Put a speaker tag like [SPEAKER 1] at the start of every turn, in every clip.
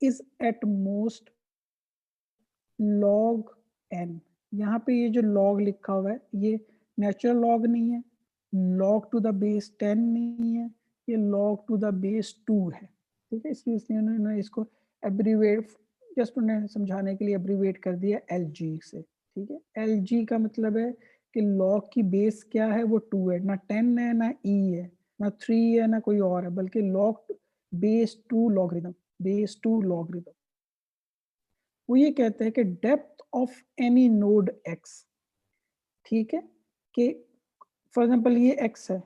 [SPEAKER 1] Is at most log n। यहाँ पे ये जो log लिखा हुआ है ये नेचुरल log नहीं है, log टू द बेस 10 नहीं है, ये log टू द बेस 2 है। ठीक है, इसलिए उन्होंने इसको एब्रीवेट, जस्ट उन्होंने समझाने के लिए एब्रीवेट कर दिया LG से। ठीक है, LG का मतलब है कि log की बेस क्या है, वो 2 है, ना 10 है ना e है ना 3 है ना कोई और है, बल्कि log base 2 logarithm, base 2 logarithm. वो ये कहते हैं कि depth of any node x, ठीक है, कि फॉर एग्जांपल ये x है,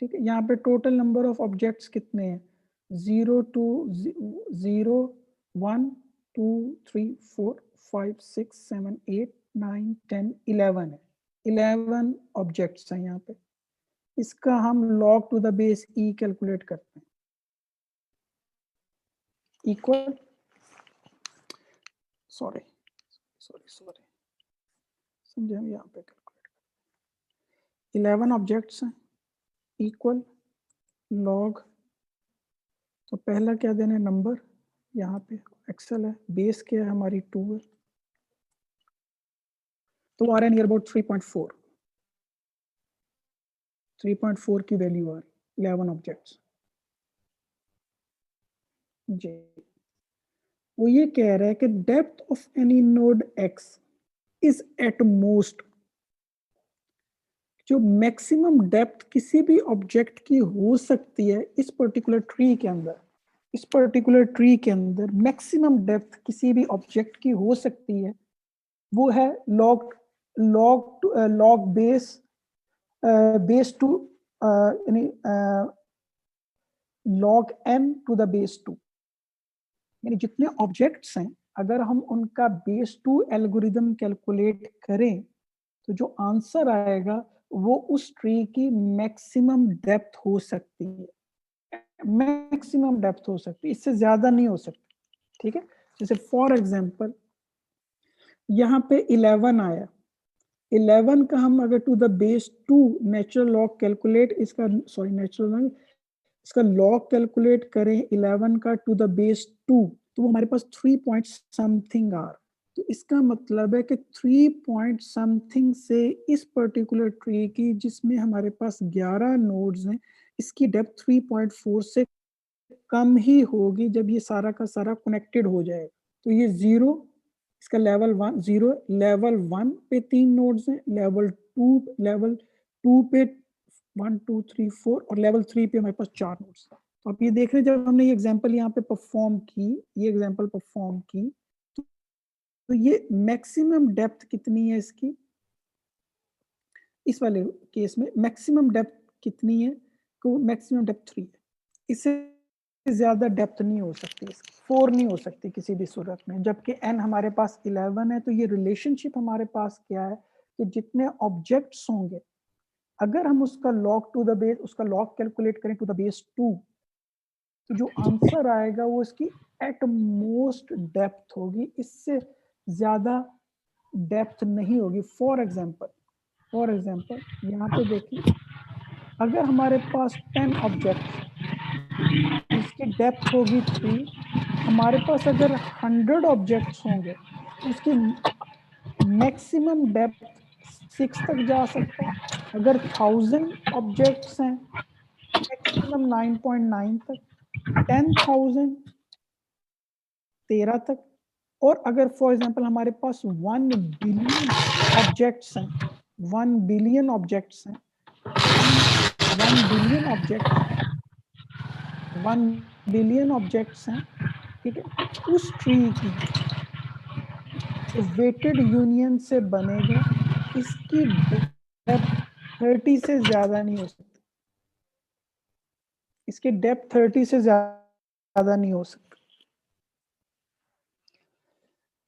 [SPEAKER 1] ठीक है, यहाँ पे टोटल नंबर ऑफ ऑब्जेक्ट्स कितने हैं, 0 2 0 1 2 3 4 5 6 7 8 9 10 11 है, 11 ऑब्जेक्ट्स हैं यहाँ पे। इसका हम log to the base e calculate करते हैं, इक्वल, सॉरी सॉरी सॉरी समझे, हम यहाँ पे कैलकुलेट 11 ऑब्जेक्ट्स हैं, इक्वल लॉग, तो पहला क्या देना है नंबर, यहाँ पे एक्सेल है, बेस क्या है हमारी 2 है, तो आ रहा है नियर अबाउट 3.4, 3.4 की वैल्यू आ रही 11 ऑब्जेक्ट्स जी। वो ये कह रहा है कि depth of any node x is at most, जो मैक्सिमम डेप्थ किसी भी ऑब्जेक्ट की हो सकती है इस पर्टिकुलर ट्री के अंदर, इस पर्टिकुलर ट्री के अंदर मैक्सिमम डेप्थ किसी भी ऑब्जेक्ट की हो सकती है, वो है लॉग लॉग बेस टू, यानी log n to the base 2, यानी जितने ऑब्जेक्ट्स हैं अगर हम उनका बेस 2 एल्गोरिदम कैलकुलेट करें तो जो आंसर आएगा वो उस ट्री की मैक्सिमम डेप्थ हो सकती है, मैक्सिमम डेप्थ हो सकती है, इससे ज्यादा नहीं हो सकती। ठीक है, जैसे फॉर एग्जांपल यहाँ पे 11 आया, 11 का हम अगर to the base 2 natural log calculate, इसका सॉरी नेचुरल लॉग, इसका लॉग कैलकुलेट करें 11 का टू द बेस 2, तो वो हमारे पास 3 पॉइंट समथिंग आर, तो इसका मतलब है कि 3 पॉइंट समथिंग से इस पर्टिकुलर ट्री की जिसमें हमारे पास 11 नोड्स हैं, इसकी डेप्थ 3.4 से कम ही होगी जब ये सारा का सारा कनेक्टेड हो जाएगा। तो ये 0, इसका लेवल 1 0, लेवल 1 पे 3 नोड्स हैं, लेवल 2 पे 1 2 3 4 और लेवल 3 पे हमारे पास 4 नोड्स। तो आप ये देख रहे हैं जब हमने ये एग्जांपल यहाँ पे परफॉर्म की, ये एग्जांपल परफॉर्म की, तो ये मैक्सिमम डेप्थ कितनी है इसकी, इस वाले केस में मैक्सिमम डेप्थ कितनी है, तो मैक्सिमम डेप्थ 3 है, इससे ज्यादा डेप्थ नहीं हो सकती, 4 नहीं हो सकती किसी भी सूरत में, जबकि n हमारे पास 11 है। तो ये रिलेशनशिप हमारे पास क्या है कि जितने ऑब्जेक्ट्स होंगे अगर हम उसका लॉग टू द बेस, उसका लॉग कैलकुलेट करें टू द बेस 2, तो जो आंसर आएगा वो इसकी एट मोस्ट डेप्थ होगी, इससे ज्यादा डेप्थ नहीं होगी। फॉर एग्जाम्पल यहाँ पे देखिए, अगर हमारे पास 10 ऑब्जेक्ट्स, इसकी डेप्थ होगी 3, हमारे पास अगर 100 ऑब्जेक्ट्स होंगे तो उसकी मैक्सिमम डेप्थ 6 तक जा सकता है, अगर 1000 ऑब्जेक्ट्स हैं मैक्सिमम 9.9 तक, 10,000 13 तक, और अगर फॉर एग्जांपल हमारे पास 1 बिलियन ऑब्जेक्ट्स हैं, 1 बिलियन ऑब्जेक्ट्स हैं, 1 बिलियन ऑब्जेक्ट्स, 1 बिलियन ऑब्जेक्ट्स हैं, ठीक है, उस ट्री की जो वेटेड यूनियन से बनेगा इसकी डेप्थ 30 से ज्यादा नहीं हो सकती, इसकी डेप्थ 30 से ज्यादा नहीं हो सकती।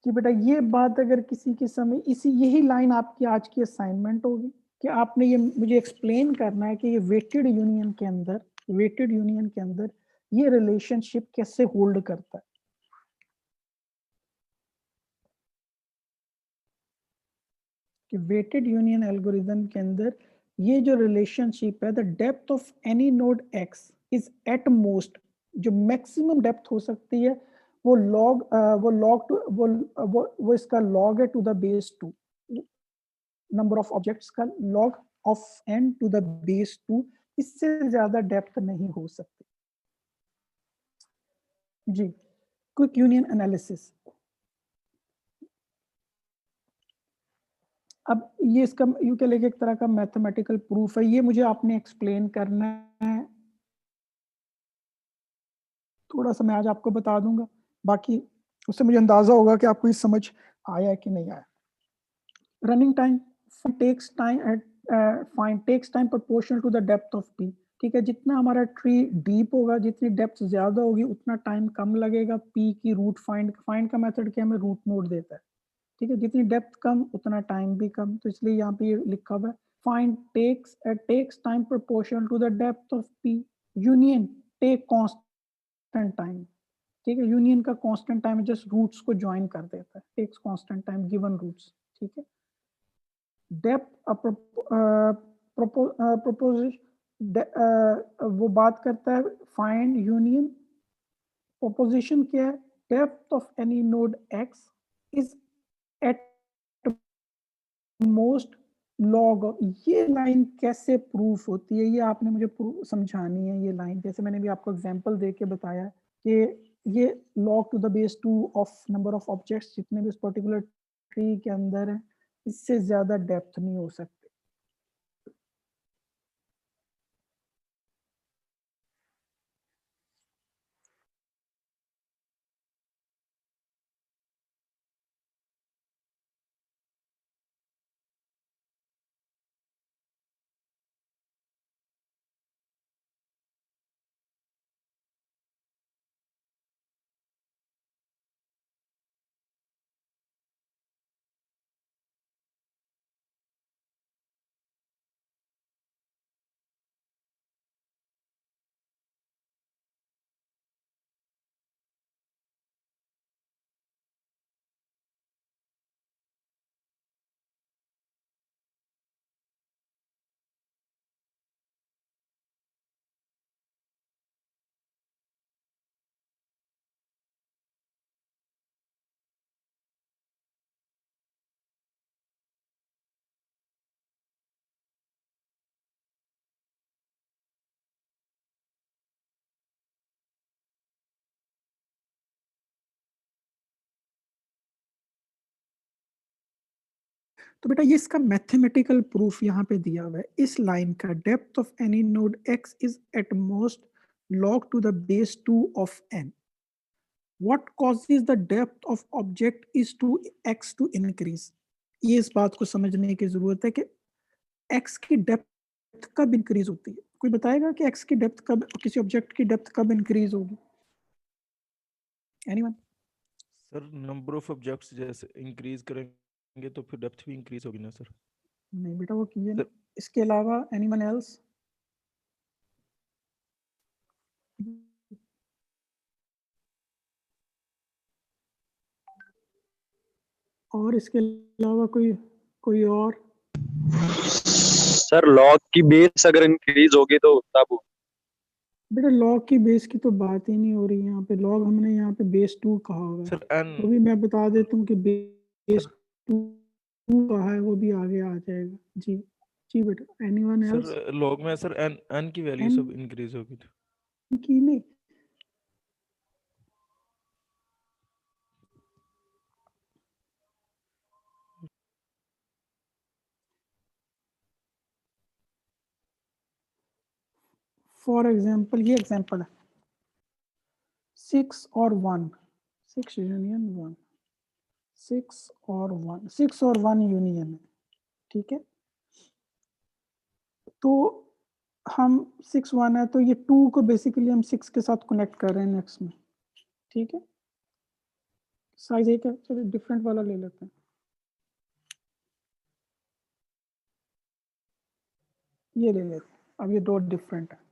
[SPEAKER 1] कि बेटा ये बात अगर किसी के समय, इसी यही लाइन आपकी आज की असाइनमेंट होगी कि आपने ये मुझे एक्सप्लेन करना है कि ये वेटेड यूनियन के अंदर, वेटेड यूनियन के अंदर ये रिलेशनशिप कैसे होल्ड करता है। कि वेटेड यूनियन एल्गोरिथम के अंदर ये जो रिलेशनशिप है, the depth of any node x is at most, जो मैक्सिमम डेप्थ हो सकती है वो लॉग टू वो इसका लॉग है to the base 2, number of objects का log of n to the base 2, इससे ज्यादा डेप्थ नहीं हो सकती। जी, क्विक यूनियन एनालिसिस। अब ये इसका यू कह लेके एक तरह का मैथमेटिकल प्रूफ है, ये मुझे आपने एक्सप्लेन करना है, थोड़ा सा मैं आज आपको बता दूंगा, बाकी उससे मुझे अंदाजा होगा कि आपको ये समझ आया है कि नहीं आया। Running time takes time find takes time proportional to the depth of P. ठीक है, जितना हमारा ट्री डीप होगा, जितनी डेप्थ ज्यादा होगी उतना टाइम कम लगेगा। पी की रूट फाइंड का मेथड क्या हमें रूट नोड देता है। ठीक है, जितनी डेप्थ कम उतना टाइम भी कम, तो इसलिए यहाँ पे ये लिखा हुआ है find takes time proportional to the depth of P. Union take constant time. ठीक है, यूनियन का कांस्टेंट टाइम जस्ट रूट्स को ज्वाइन कर देता है, takes constant time given roots. ठीक है, डेप्थ वो बात करता है फाइंड यूनियन। प्रोपोजिशन क्या है, depth of any node x is at most log. ये लाइन कैसे प्रूफ होती है, ये आपने मुझे समझानी है। ये लाइन जैसे मैंने भी आपको एग्जांपल दे के बताया कि ये log to the base 2 of number of objects जितने भी इस पर्टिकुलर ट्री के अंदर है, इससे ज्यादा डेप्थ नहीं हो सकती। तो बेटा ये इसका मैथमेटिकल प्रूफ यहाँ पे दिया हुआ है इस लाइन का, depth of any node x is at most log to the base 2 of n. What causes the depth of object is to x to increase. ये इस बात को समझने की जरूरत है कि x की डेप्थ कब इंक्रीज होती है। कोई बताएगा कि x की डेप्थ कब, किसी ऑब्जेक्ट की डेप्थ कब इंक्रीज होगी? Anyone?
[SPEAKER 2] Sir number of objects जैसे इंक्रीज करेंगे तो फिर डेप्थ भी इंक्रीज होगी ना सर?
[SPEAKER 1] नहीं बेटा वो किए ना।
[SPEAKER 2] सर
[SPEAKER 1] इसके अलावा एनीवन एल्स? और इसके अलावा कोई कोई और?
[SPEAKER 3] सर लॉग की बेस अगर इंक्रीज होगी तो तब।
[SPEAKER 1] बेटा लॉग की बेस की तो बात ही नहीं हो रही है यहाँ पे, लॉग हमने यहाँ पे बेस 2 कहा हुआ है।
[SPEAKER 2] सर एन
[SPEAKER 1] वो भी मैं बता देता हूँ कि बेस 2 कहा है, वो भी आगे आ जाएगा। जी जी बेटा, एनीवन एल्स?
[SPEAKER 2] सर लॉग में सर एन एन की वैल्यू
[SPEAKER 1] एन
[SPEAKER 2] सब इंक्रीज होगी तो।
[SPEAKER 1] की नहीं। फॉर एग्जाम्पल ये एग्जाम्पल है 6 और 1, 6 यूनियन 1, 6 और 1, 6 और 1 यूनियन है। ठीक है, तो हम 6 1 है तो ये 2 को बेसिकली हम 6 के साथ कनेक्ट कर रहे हैं नेक्स्ट में। ठीक है, साइज एक है, चलिए डिफरेंट वाला ले लेते हैं। ये ले लेते हैं, अब ये दो डिफरेंट है।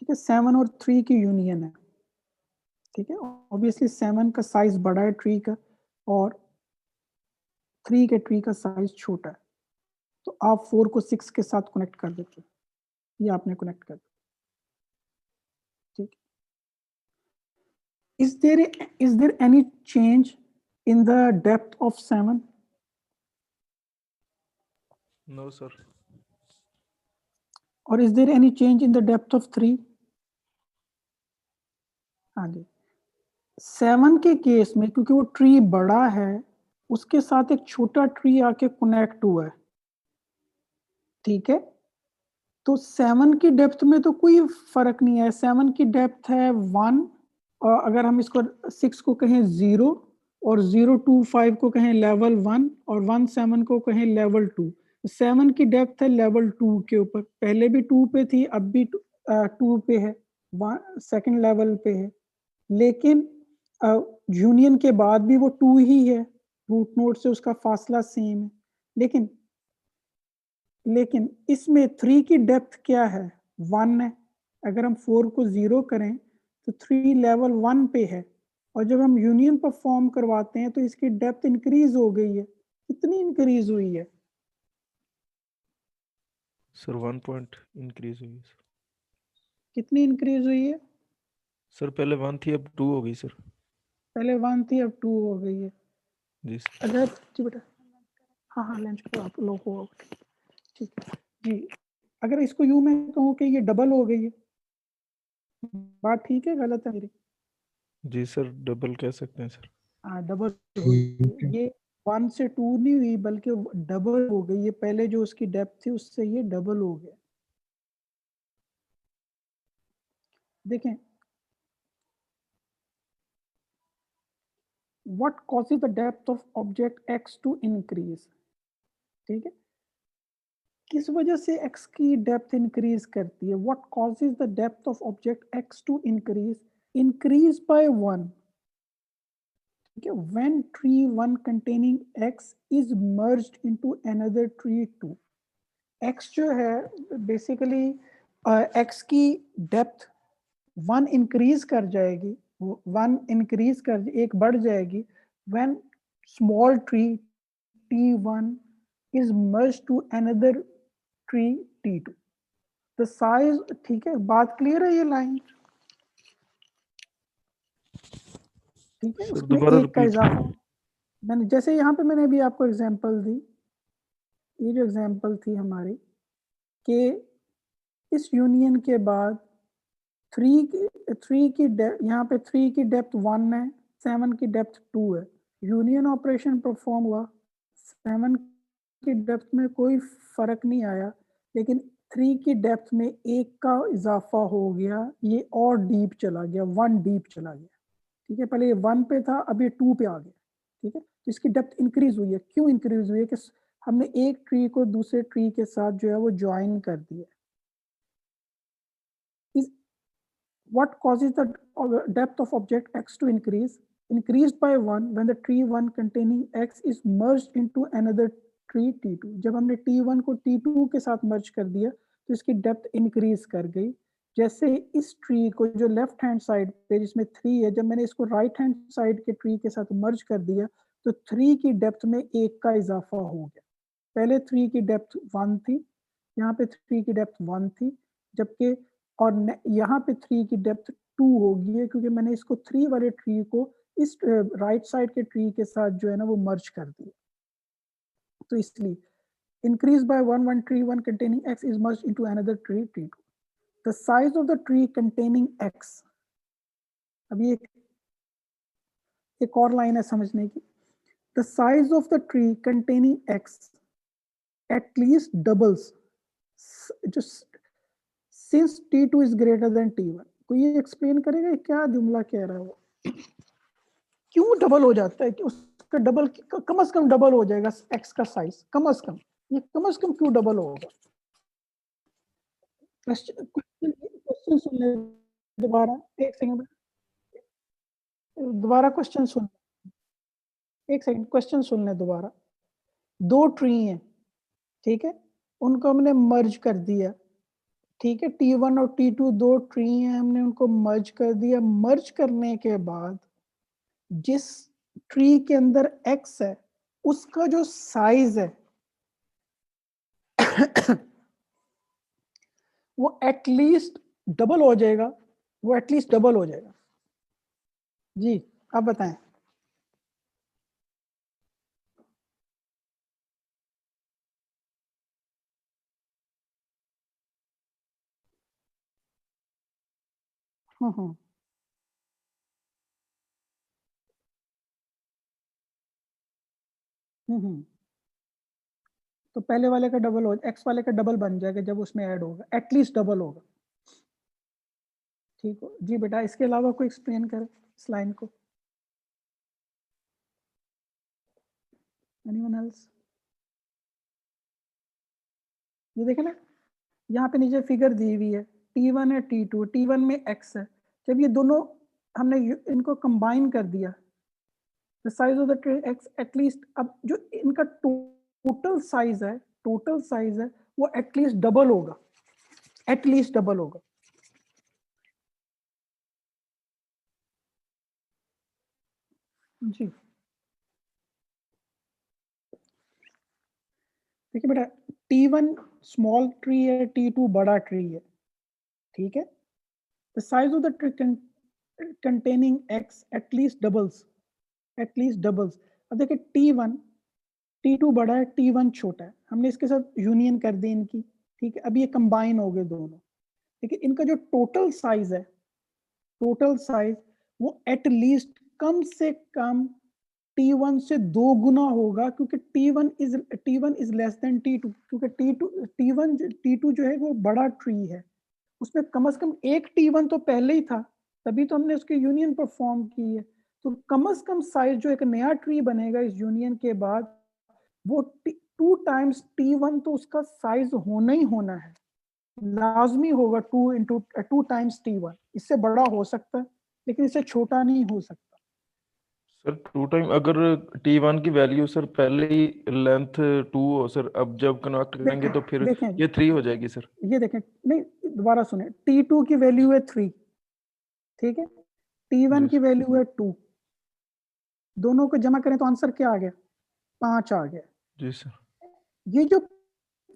[SPEAKER 1] ठीक है, 7 और 3 की यूनियन है। ठीक है, ऑब्वियसली 7 का साइज बड़ा है ट्री का, और 3 के ट्री का साइज छोटा है, तो आप 4 को 6 के साथ कनेक्ट कर देते हैं, ये आपने कनेक्ट कर दिया। ठीक, Is there any change in the depth of 7?
[SPEAKER 2] No, sir.
[SPEAKER 1] Or is there any change in the depth of 3? हाँ जी, 7 के केस में क्योंकि वो ट्री बड़ा है, उसके साथ एक छोटा ट्री आके कनेक्ट हुआ है, ठीक है? तो 7 की डेप्थ में तो कोई फर्क नहीं है। 7 की डेप्थ है 1, और अगर हम इसको 6 को कहें 0 और 0 2 5 को कहें लेवल 1 और 1 7 को कहें लेवल 2। 7 की डेप्थ है लेवल 2 के ऊपर, पहले भी 2 पे थी, अब भी 2 पे है, सेकंड लेवल पे है। लेकिन यूनियन के बाद भी वो 2 ही है, रूट नोड से उसका फासला सेम है। लेकिन इसमें 3 की डेप्थ क्या है? 1 है। अगर हम 4 को 0 करें तो 3 लेवल 1 पे है, और जब हम यूनियन परफॉर्म करवाते हैं तो इसकी डेप्थ इंक्रीज हो गई है। कितनी इंक्रीज हुई है?
[SPEAKER 2] सर 1 पॉइंट इंक्रीज हुई है।
[SPEAKER 1] कितनी इंक्रीज हुई है?
[SPEAKER 2] सर पहले 1 थी, अब 2 हो गई सर।
[SPEAKER 1] पहले 1 थी, अब 2 हो गई है।
[SPEAKER 2] जी सर।
[SPEAKER 1] अगर जी बेटा, हाँ हाँ लंच करो आप लोग हो, ठीक है जी। अगर इसको यूं मैं कहूँ कि ये डबल हो गई है, बात ठीक है गलत है मेरी?
[SPEAKER 2] जी सर, डबल कह सकते हैं सर।
[SPEAKER 1] हाँ डबल हुई है। ये 1 से 2 नहीं हुई बल्कि डबल हो गई है। पहले जो उसकी डेप्थ थी उससे ये डबल हो गया। देखें, what causes the depth of object x to increase? ठीक है, किस वजह से x की डेप्थ इंक्रीज करती है? what causes the depth of object x to increase by 1? ठीक है, when tree 1 containing x is merged into another tree 2। x जो है बेसिकली x की डेप्थ 1 इंक्रीज कर जाएगी, 1 इंक्रीज कर एक बढ़ जाएगी when small tree t1 is merged to another tree t2। the size, ठीक है, बात क्लियर है? ये लाइन ठीक है,
[SPEAKER 2] सर
[SPEAKER 1] उसमें
[SPEAKER 2] दोबारा
[SPEAKER 1] एक का
[SPEAKER 2] रिपीट।
[SPEAKER 1] इजाफा। मैंने जैसे यहाँ पे मैंने अभी आपको एग्जांपल दी, ये जो एग्जांपल थी हमारी कि इस यूनियन के बाद 3 की यहाँ पे 3 की डेप्थ 1 है, 7 की डेप्थ 2 है। यूनियन ऑपरेशन परफॉर्म हुआ, 7 की डेप्थ में कोई फर्क नहीं आया, लेकिन 3 की डेप्थ में 1 का इजाफा हो गया, ये और डीप चला गया, 1 डीप चला गया। ठीक है, पहले ये 1 पे था, अब ये 2 पे आ गया। ठीक है, तो इसकी डेप्थ इंक्रीज हुई है। क्यों इंक्रीज हुई है? कि हमने एक ट्री को दूसरे ट्री के साथ जो है वो ज्वाइन कर दिया। What causes the depth of object x to increase? Increased by 1 when the tree 1 containing x is merged into another tree t2। जब हमने t1 को t2 के साथ मर्ज कर दिया तो इसकी डेप्थ इंक्रीज कर गई। जैसे इस ट्री को जो लेफ्ट हैंड साइड पे जिसमें 3 है, जब मैंने इसको राइट हैंड साइड के ट्री के साथ मर्ज कर दिया तो 3 की डेप्थ में 1 का इजाफा हो गया। पहले 3 की डेप्थ 1 थी, यहाँ पे 3 की डेप्थ 1 थी, जबकि और यहाँ पे 3 की डेप्थ 2 होगी है, क्योंकि मैंने इसको 3 वाले ट्री को इस राइट साइड के ट्री के साथ जो है ना वो मर्ज कर दिया। तो इसलिए increase by 1 tree 1 containing x is merged into another tree t2। the size of the tree containing x, अभी एक और लाइन है समझने की। the size of the tree containing x at least doubles just since t2 is greater than t1। कोई ये explain करेगा क्या जुमला कह रहा है वो? क्यों डबल हो जाता है? कि उसका डबल, कम से कम डबल हो जाएगा x का साइज, कम से कम, ये कम से कम क्यों डबल होगा? क्वेश्चन सुन ले दोबारा, एक सेकंड, दोबारा क्वेश्चन सुन, एक सेकंड क्वेश्चन सुन ले दोबारा। 2 ट्री हैं, ठीक है, उनको हमने मर्ज कर दिया। ठीक है, T1 और T2 2 ट्री हैं, हमने उनको मर्ज कर दिया। मर्ज करने के बाद जिस ट्री के अंदर x है उसका जो साइज है वो एटलीस्ट डबल हो जाएगा, वो एटलीस्ट डबल हो जाएगा। जी अब बताएं। हम्म हम्म तो पहले वाले का डबल हो, एक्स वाले का डबल बन जाएगा जब उसमें ऐड होगा, एटलीस्ट डबल होगा। ठीक हो जी बेटा, इसके अलावा कोई एक्सप्लेन करे इस लाइन को? Anyone else? ये देखे ना, यहाँ पे नीचे फिगर दी हुई है, T1 है T2, T1 में x है। जब ये दोनों हमने इनको कंबाइन कर दिया, the size of the tree x at least, अब जो इनका टोटल साइज है, टोटल साइज है वो एटलीस्ट डबल होगा, एटलीस्ट डबल होगा। जी देखिए बेटा, T1 स्मॉल ट्री है, T2 बड़ा ट्री है, ठीक है। The size of the tree containing x at least doubles, at least doubles। अब देखिए T1, T2 बड़ा है, T1 छोटा है, हमने इसके साथ यूनियन कर दी इनकी, ठीक है। अब ये कंबाइन हो गए दोनों, लेकिन इनका जो टोटल साइज है, टोटल साइज वो एट लीस्ट कम से कम T1 से 2 गुना होगा, क्योंकि T1 is less than T2, क्योंकि T2 जो है वो बड़ा ट्री है, उसमें कम से कम एक T1 तो पहले ही था, तभी तो हमने उसकी यूनियन परफॉर्म की है। तो कम से कम साइज जो एक नया ट्री बनेगा इस यूनियन के बाद, वो 2 टाइम्स T1 तो उसका साइज होना ही होना है, लाजमी होगा। 2 टाइम्स T1, इससे बड़ा हो सकता है लेकिन इससे छोटा नहीं हो सकता।
[SPEAKER 2] सर 2 टाइम अगर T1 की वैल्यू सर पहले ही लेंथ 2 हो सर, अब जब कनेक्ट करेंगे तो फिर
[SPEAKER 1] देखें
[SPEAKER 2] ये 3 हो जाएगी सर।
[SPEAKER 1] ये देखें, नहीं दोबारा सुने, T2 की वैल्यू है 3, ठीक है, T1 की वैल्यू है 2, दोनों को जमा करें तो आंसर क्या आ गया? 5 आ गया।
[SPEAKER 2] जी सर।
[SPEAKER 1] ये जो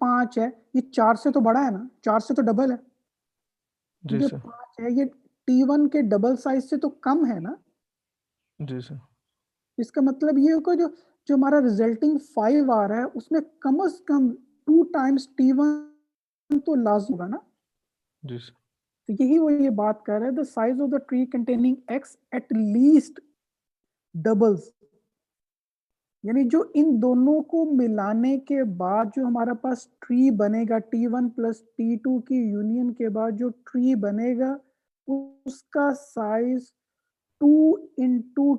[SPEAKER 1] 5 है ये 4 से तो बड़ा है ना, 4 से तो डबल है।
[SPEAKER 2] जी
[SPEAKER 1] ये
[SPEAKER 2] सर।
[SPEAKER 1] 5 है, ये T1 के डबल साइज से तो कम है ना।
[SPEAKER 2] जी सर।
[SPEAKER 1] इसका मतलब ये होगा जो जो हमारा रिजल्टिंग 5 आ रहा है उसमें कम से कम 2 टाइम्स T1 तो लाजमी होगा ना।
[SPEAKER 2] जी सर।
[SPEAKER 1] तो यही वो ये बात कर रहे हैं, the size of the tree containing x eight least doubles, यानी जो इन दोनों को मिलाने के बाद जो हमारा पास ट्री बनेगा, T1 प्लस T2 की यूनियन के बाद जो ट्री बनेगा, उसका साइज 2 इंटू,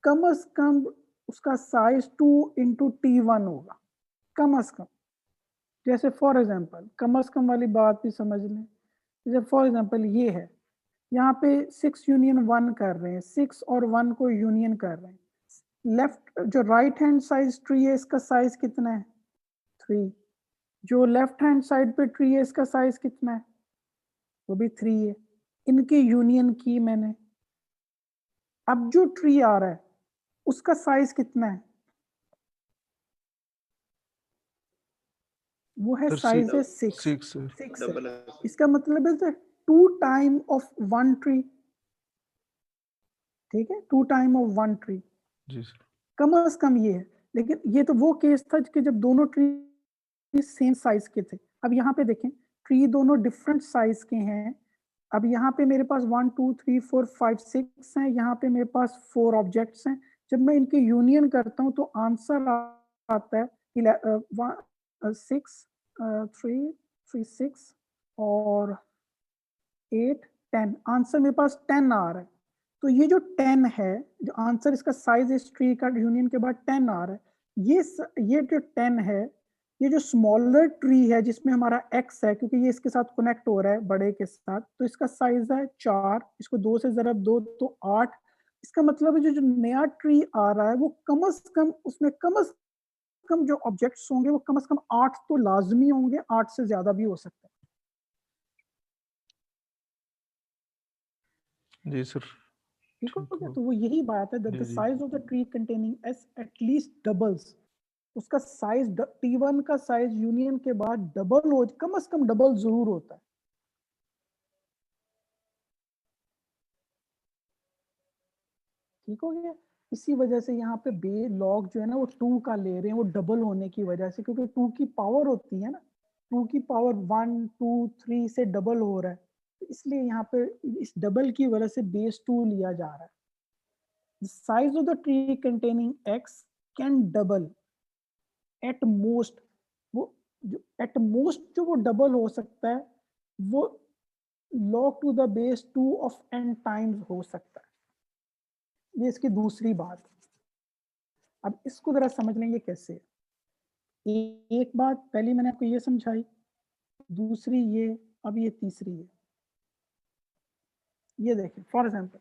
[SPEAKER 1] कम से कम उसका साइज 2 इंटू T1 होगा, कम से कम। जैसे फॉर एग्जांपल, कम से कम वाली बात भी समझ लें, जैसे फॉर एग्जांपल ये है, यहाँ पे 6 यूनियन 1 कर रहे हैं, 6 और 1 को यूनियन कर रहे हैं। लेफ्ट जो राइट हैंड साइड ट्री है इसका साइज कितना है? 3। जो लेफ्ट हैंड साइड पे ट्री है इसका साइज कितना है? वो भी 3 है। इनकी यूनियन की मैंने, अब जो ट्री आ रहा है उसका साइज कितना है? वो है
[SPEAKER 2] सर
[SPEAKER 1] साइज है 6,
[SPEAKER 2] 6 सर।
[SPEAKER 1] 6 है। इसका मतलब है 2 टाइम ऑफ 1 ट्री, ठीक है, 2 टाइम ऑफ 1 ट्री,
[SPEAKER 2] जी सर।
[SPEAKER 1] कम से कम ये है। लेकिन ये तो वो केस था कि जब दोनों ट्री सेम साइज के थे। अब यहाँ पे देखें, ट्री दोनों डिफरेंट साइज के हैं। अब यहाँ पे मेरे पास 1 2 3 4 5 6 हैं, यहाँ पे मेरे पास 4 ऑब्जेक्ट्स हैं। जब मैं इनकी यूनियन करता हूँ तो आंसर आता है 6 3 3 6 और 8 10, आंसर मेरे पास 10 आ रहा है। तो ये जो 10 है, जो आंसर इसका साइज इस ट्री का यूनियन के बाद 10 आ रहा है, ये जो 10 है, ये जो स्मॉलर ट्री है जिसमें हमारा x है, क्योंकि ये इसके साथ कनेक्ट हो रहा है बड़े के साथ, तो इसका साइज है 4, इसको 2 से ज़रब दो तो 8। इसका मतलब है जो जो नया ट्री आ रहा है वो कम से कम, उसमें कम से कम जो ऑब्जेक्ट्स होंगे वो कम से कम 8 तो लाजमी होंगे, 8 से ज्यादा भी हो सकता है।
[SPEAKER 2] जी सर।
[SPEAKER 1] ठीक हो
[SPEAKER 2] ठीक
[SPEAKER 1] गया?
[SPEAKER 2] हो।
[SPEAKER 1] तो वो यही बात है, that the
[SPEAKER 2] G G.
[SPEAKER 1] Size of the tree containing s at least doubles, उसका साइज T1 का साइज यूनियन के बाद डबल हो, कम से कम डबल जरूर होता है। ठीक हो गया। इसी वजह से यहाँ पे बे लॉग जो है ना वो 2 का ले रहे हैं, वो डबल होने की वजह से, क्योंकि 2 की पावर होती है ना, 2 की पावर 1 2 3 से डबल हो रहा है, तो इसलिए यहाँ पे इस डबल की वजह से बेस 2 लिया जा रहा है। The size of the tree containing x can double at most, वो जो at most जो वो डबल हो सकता है वो log to the base 2 of n times हो सकता है। ये इसकी दूसरी बात। अब इसको जरा समझ लेंगे कैसे। एक बात पहली मैंने आपको ये समझाई, दूसरी ये, अब ये तीसरी है। ये देखें फॉर एग्जांपल,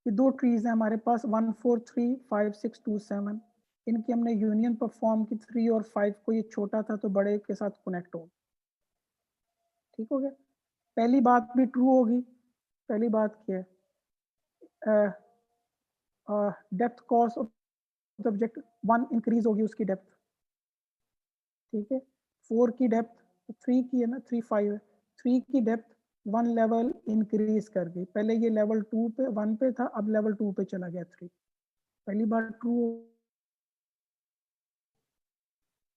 [SPEAKER 1] ये दो ट्रीज हैं हमारे पास 1 4 3 5 6 2 7, इनकी हमने यूनियन परफॉर्म की 3 और 5 को, ये छोटा था तो बड़े के साथ कनेक्ट हो, ठीक हो गया। पहली बात भी ट्रू होगी। पहली बात क्या है, depth cos of the object 1 increase होगी उसकी डेप्थ, ठीक है। 4 की डेप्थ 3 की है ना, 3 5 है, 3 की डेप्थ 1 लेवल इंक्रीज कर गई। पहले ये लेवल 2 पे 1 पे था, अब लेवल 2 पे चला गया 3। पहली बार ट्रू।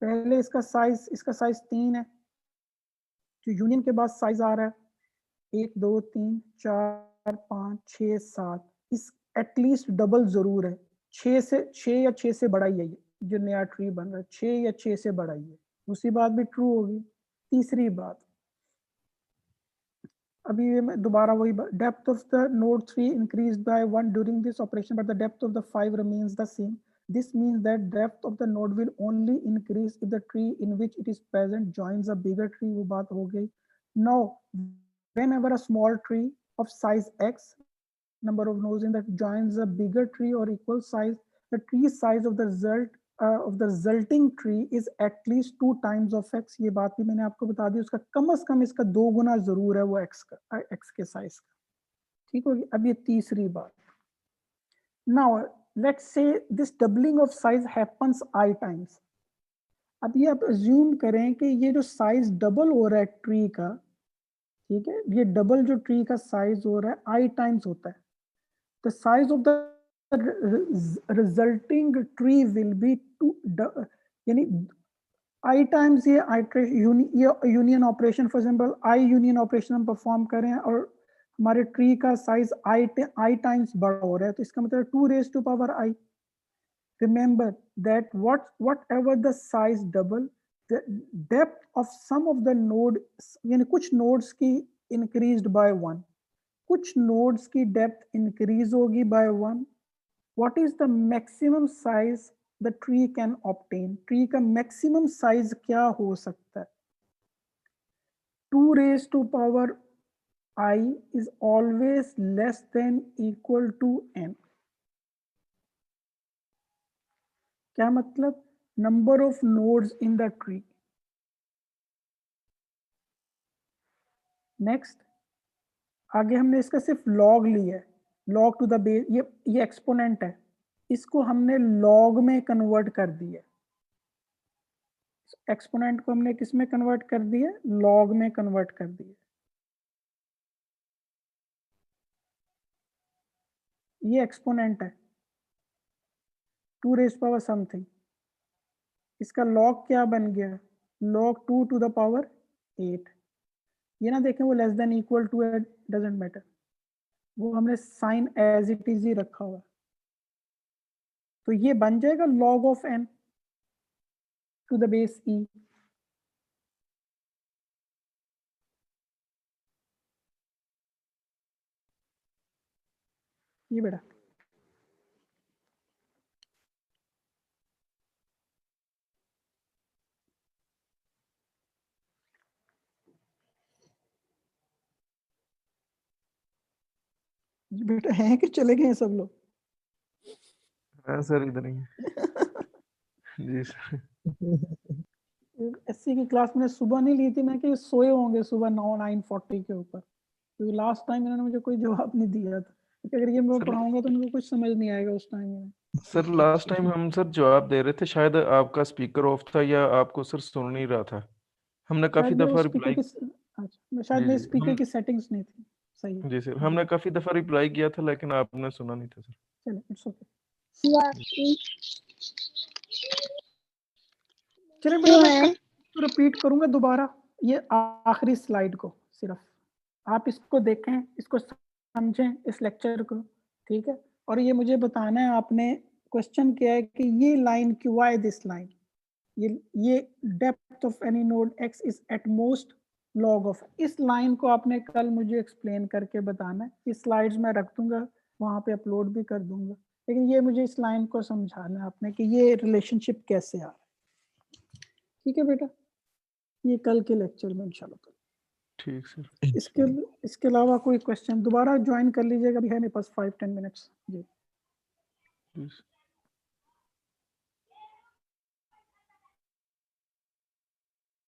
[SPEAKER 1] पहले इसका साइज 3 है, जो यूनियन के बाद साइज आ रहा है 1 2 3 4 5 6 7, इस एटलीस्ट डबल जरूर है। 6 या 6 से बड़ा ही है ये जो नया ट्री बन रहा है, 6 या 6 से बड़ा ही है। दूसरी बात भी ट्रू होगी। तीसरी बात, अभी ये मैं दोबारा वही, depth of the node 3 increased by 1 during this operation but the depth of the 5 remains the same. This means that depth of the node will only increase if the tree in which it is present joins a bigger tree. वो बात हो गई। Now whenever a small tree of size x, number of nodes in that joins a bigger tree or equal size, the tree size of the resulting tree is at least 2 times of x. ये बात भी मैंने आपको बता दी, उसका कम से कम इसका 2 गुना जरूर है वो x के साइज का, ठीक होगी। अब ये तीसरी बात, now let's say this doubling of size happens i times. अब ये आप अज्यूम करें कि ये जो साइज डबल हो रहा है ट्री का, ठीक है, ये डबल जो ट्री का साइज हो रहा है i टाइम्स होता है, the size of the resulting tree will be 2, यानी i टाइम्स ये union operation, for example i union operation हम परफॉर्म करें और हमारे ट्री का साइज i टाइम्स बड़ा हो रहा है, तो इसका मतलब 2 raised to power i। Remember that whatever the size double, the depth of some of the node, यानी कुछ nodes की increased by 1, कुछ nodes की depth increase होगी by 1। What is the maximum size the tree can obtain? Tree का maximum size क्या हो सकता है? 2 raised to power I is always less than equal to n। क्या मतलब? Number of nodes in the tree। Next, आगे हमने इसका सिर्फ log लिया है, log to the base, ये एक्सपोनेंट है, इसको हमने log में कन्वर्ट कर दिया। एक्सपोनेंट को हमने किस में कन्वर्ट कर दिया? log में कन्वर्ट कर दिया। ये एक्सपोनेंट है 2 raised power समथिंग, इसका log क्या बन गया? log 2 to the power 8। ये ना देखें वो लेस देन इक्वल टू है, डजेंट मैटर, वो हमने साइन एज इट इज ही रखा हुआ, तो ये बन जाएगा log of n to the base e। ये बेटा ये बेटा है कि चले गए सब लोग?
[SPEAKER 2] हाँ सर इधर ही है। जी सर।
[SPEAKER 1] एससी की क्लास मैंने सुबह नहीं ली थी, मैं कि सोए होंगे सुबह 9:40 के ऊपर, क्योंकि लास्ट टाइम इन्होंने मुझे कोई जवाब नहीं दिया था, क्योंकि अगर ये मैं
[SPEAKER 2] सर
[SPEAKER 1] पढ़ाऊंगा तो उनको कुछ समझ नहीं आएगा उस टाइम में।
[SPEAKER 2] सर लास्ट टाइम हम सर जवाब दे रहे थे, शायद आपका स्पीकर ऑफ था या आपको सर सुन नहीं रहा था। हमने काफी
[SPEAKER 1] शायद मेरे
[SPEAKER 2] दफा
[SPEAKER 1] स्पीकर
[SPEAKER 2] रिप्लाई,
[SPEAKER 1] की, अच्छा शायद
[SPEAKER 2] जी
[SPEAKER 1] मेरे
[SPEAKER 2] जी
[SPEAKER 1] स्पीकर
[SPEAKER 2] हम,
[SPEAKER 1] की सेटिंग्स नहीं थी सही।
[SPEAKER 2] जी सर हमने काफी दफा रिप्लाई किया था लेकिन आपने सुना नहीं था सर।
[SPEAKER 1] चलो इट्स ओके। चलिए बेटा मैं रिपीट करूंगा दोबारा ये आखिरी स्लाइड को, सिर्फ आप इसको देखें, इसको समझें इस लेक्चर को, ठीक है। और ये मुझे बताना है आपने क्वेश्चन किया है कि ये लाइन क्यों, व्हाई दिस लाइन, ये depth of any node x is at most log of, इस लाइन को आपने कल मुझे एक्सप्लेन करके बताना है। इस स्लाइड्स में रख दूंगा, वहां पे अपलोड भी कर दूंगा, लेकिन ये मुझे इस लाइन को समझाना है आपने कि ये रिलेशनशिप कैसे आ रहा है। ठीक है बेटा, ये कल के लेक्चर में इंशाल्लाह।
[SPEAKER 2] ठीक सर।
[SPEAKER 1] इसके अलावा कोई क्वेश्चन, दोबारा ज्वाइन कर लीजिएगा, अभी है मेरे पास 5-10 मिनट्स जी।
[SPEAKER 2] प्लीज।